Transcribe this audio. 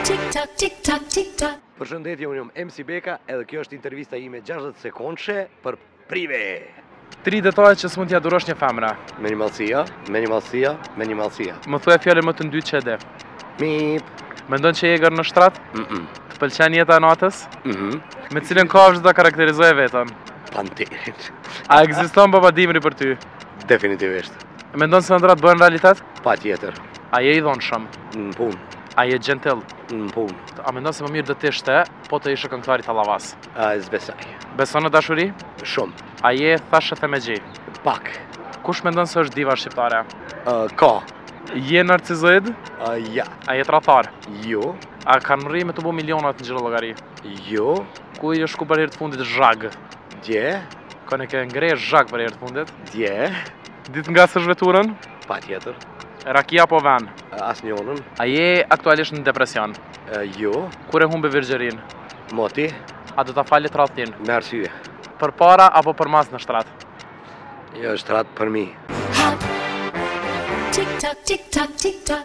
Përshëndetje, unë jam MC Beka, edhe kjo është intervista ime 60 sekondëshe për prive. 3 detaje që s'mund t'ja durosh një femra. Minimalësia. Më thuaj fjalën më të ndytë që e de. Mip. Mendon që je gër në shtrat? Të pëlqen jeta e natës? Me cilën kafshë do ta karakterizoje veten? Panterin. A ekziston baba dimri për ty? Definitivisht. Mendon se ëndrat bëhen realitet? Patjetër. A je i dhunshëm? Në punë. A je gentil? Në punë. A mendon se më mirë do të ishte po të ishe këngëtar i Tallavas? Zbesaj. Beson në dashuri? Shumë. A je thashë themegji? Pak. Kush mendon se është diva shqiptare? Ka. Je narcizoid? Ja. A je tradhtar? Jo. A kanë rri me të bu milionat në gjithë llogari? Jo. Ku i është ku për herë të fundit zhag? Dje. Kënë ke ngre zhag për herë të fundit? Dje. Ditë nga së zhveturën? Patjetër. Rakia po ven? Asnjënën. A je aktualisht në depresion? Jo. Kur e humbe virgjërin? Moti. A do ta falit tradhtin? Me arsye. Për para apo për mas në shtrat? Jo, shtrat për mi. Tick tock, tick tock, tick tock.